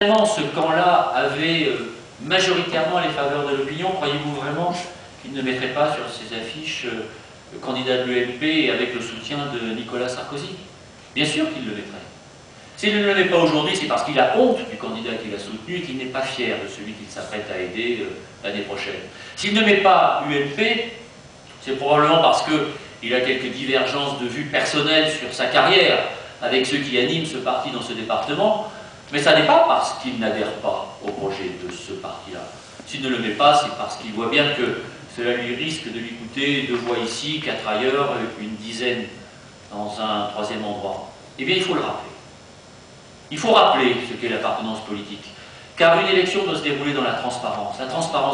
Ce camp-là avait majoritairement les faveurs de l'opinion. Croyez-vous vraiment qu'il ne mettrait pas sur ses affiches le candidat de l'UMP avec le soutien de Nicolas Sarkozy? Bien sûr qu'il le mettrait. S'il ne le met pas aujourd'hui, c'est parce qu'il a honte du candidat qu'il a soutenu et qu'il n'est pas fier de celui qu'il s'apprête à aider l'année prochaine. S'il ne met pas UMP, c'est probablement parce qu'il a quelques divergences de vues personnelles sur sa carrière avec ceux qui animent ce parti dans ce département. Mais ça n'est pas parce qu'il n'adhère pas au projet de ce parti-là. S'il ne le met pas, c'est parce qu'il voit bien que cela lui risque de lui coûter 2 voix ici, 4 ailleurs, une dizaine dans un troisième endroit. Eh bien, il faut le rappeler. Il faut rappeler ce qu'est l'appartenance politique. Car une élection doit se dérouler dans la transparence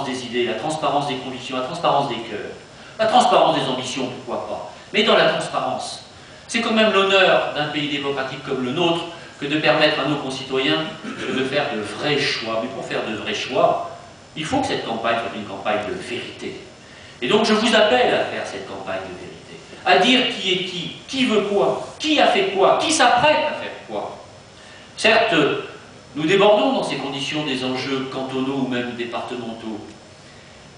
des idées, la transparence des convictions, la transparence des cœurs, la transparence des ambitions, pourquoi pas. Mais dans la transparence. C'est quand même l'honneur d'un pays démocratique comme le nôtre que de permettre à nos concitoyens de faire de vrais choix. Mais pour faire de vrais choix, il faut que cette campagne soit une campagne de vérité. Et donc je vous appelle à faire cette campagne de vérité, à dire qui est qui veut quoi, qui a fait quoi, qui s'apprête à faire quoi. Certes, nous débordons dans ces conditions des enjeux cantonaux ou même départementaux.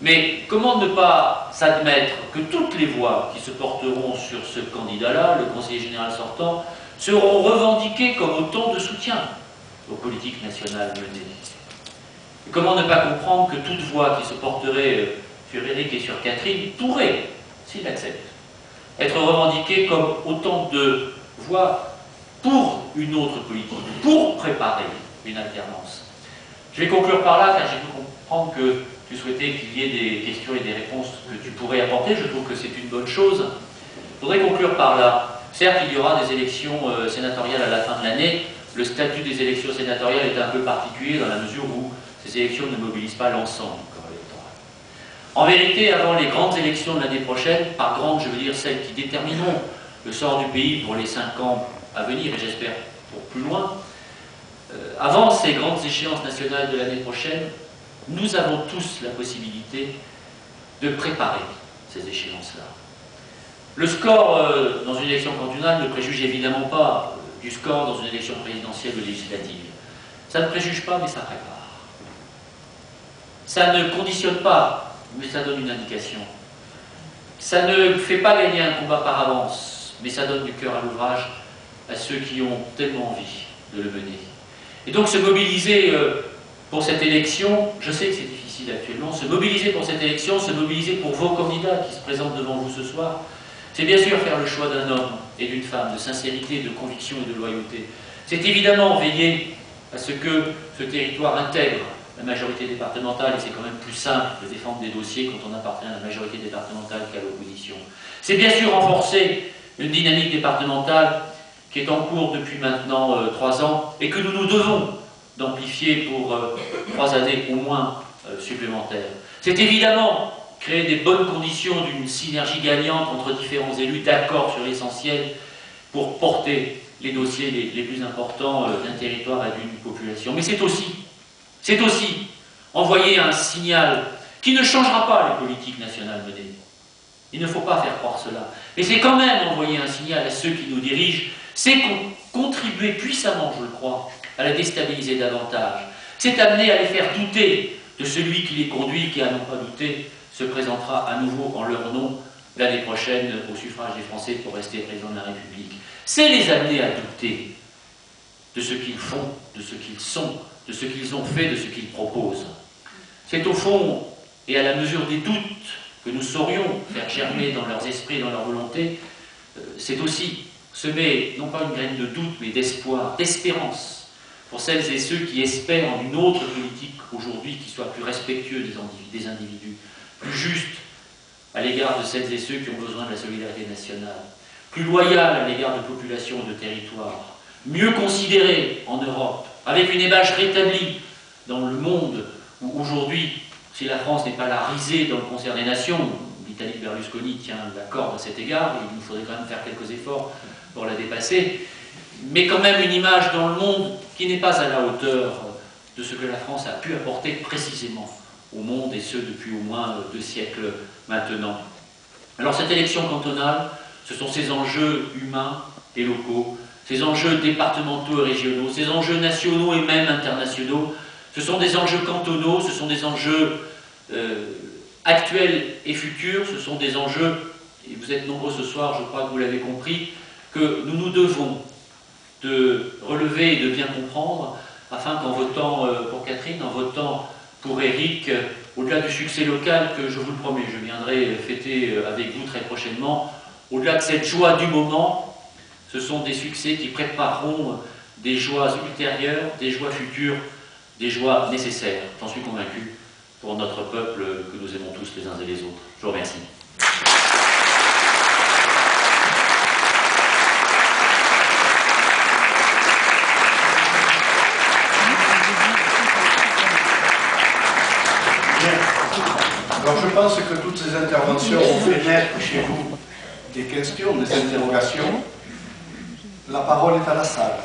Mais comment ne pas s'admettre que toutes les voix qui se porteront sur ce candidat-là, le conseiller général sortant, seront revendiquées comme autant de soutien aux politiques nationales menées? Et comment ne pas comprendre que toute voix qui se porterait sur Éric et sur Catherine pourrait, s'il l'accepte, être revendiquée comme autant de voix pour une autre politique, pour préparer une alternance? Je vais conclure par là, car j'ai pu comprendre que tu souhaitais qu'il y ait des questions et des réponses que tu pourrais apporter. Je trouve que c'est une bonne chose. Je voudrais conclure par là. Certes, il y aura des élections sénatoriales à la fin de l'année. Le statut des élections sénatoriales est un peu particulier dans la mesure où ces élections ne mobilisent pas l'ensemble du corps électoral. En vérité, avant les grandes élections de l'année prochaine, par grandes, je veux dire celles qui détermineront le sort du pays pour les 5 ans à venir, et j'espère pour plus loin, avant ces grandes échéances nationales de l'année prochaine, nous avons tous la possibilité de préparer ces échéances-là. Le score dans une élection cantonale ne préjuge évidemment pas du score dans une élection présidentielle ou législative. Ça ne préjuge pas, mais ça prépare. Ça ne conditionne pas, mais ça donne une indication. Ça ne fait pas gagner un combat par avance, mais ça donne du cœur à l'ouvrage à ceux qui ont tellement envie de le mener. Et donc se mobiliser pour cette élection, je sais que c'est difficile actuellement, se mobiliser pour cette élection, se mobiliser pour vos candidats qui se présentent devant vous ce soir, c'est bien sûr faire le choix d'un homme et d'une femme, de sincérité, de conviction et de loyauté. C'est évidemment veiller à ce que ce territoire intègre la majorité départementale, et c'est quand même plus simple de défendre des dossiers quand on appartient à la majorité départementale qu'à l'opposition. C'est bien sûr renforcer une dynamique départementale qui est en cours depuis maintenant 3 ans et que nous nous devons d'amplifier pour 3 années au moins supplémentaires. C'est évidemment créer des bonnes conditions d'une synergie gagnante entre différents élus d'accord sur l'essentiel pour porter les dossiers les plus importants d'un territoire et d'une population. Mais c'est aussi envoyer un signal qui ne changera pas les politiques nationales menées. Il ne faut pas faire croire cela. Mais c'est quand même envoyer un signal à ceux qui nous dirigent, c'est contribuer puissamment, je le crois, à la déstabiliser davantage. C'est amener à les faire douter de celui qui les conduit, qui, à n'en pas douter, se présentera à nouveau en leur nom l'année prochaine au suffrage des Français pour rester président de la République. C'est les amener à douter de ce qu'ils font, de ce qu'ils sont, de ce qu'ils ont fait, de ce qu'ils proposent. C'est au fond, et à la mesure des doutes que nous saurions faire germer dans leurs esprits, dans leur volonté, c'est aussi semer, non pas une graine de doute, mais d'espoir, d'espérance, pour celles et ceux qui espèrent en une autre politique aujourd'hui qui soit plus respectueuse des individus, plus juste à l'égard de celles et ceux qui ont besoin de la solidarité nationale, plus loyale à l'égard de populations et de territoires, mieux considérée en Europe, avec une image rétablie dans le monde où aujourd'hui, si la France n'est pas la risée dans le concert des nations, l'Italie de Berlusconi tient la corde à cet égard, et il nous faudrait quand même faire quelques efforts pour la dépasser, mais quand même une image dans le monde qui n'est pas à la hauteur de ce que la France a pu apporter précisément au monde, et ce depuis au moins 2 siècles maintenant. Alors cette élection cantonale, ce sont ces enjeux humains et locaux ces enjeux départementaux et régionaux, ces enjeux nationaux et même internationaux. Ce sont des enjeux cantonaux, ce sont des enjeux actuels et futurs, ce sont des enjeux, et vous êtes nombreux ce soir, je crois que vous l'avez compris, que nous nous devons de relever et de bien comprendre, afin qu'en votant pour Catherine, en votant pour Éric, au-delà du succès local que je vous le promets, je viendrai fêter avec vous très prochainement, au-delà de cette joie du moment, ce sont des succès qui prépareront des joies ultérieures, des joies futures, des joies nécessaires, j'en suis convaincu, pour notre peuple que nous aimons tous les uns et les autres. Je vous remercie. Alors je pense que toutes ces interventions ont fait naître chez vous des questions, des interrogations. La parole est à la salle.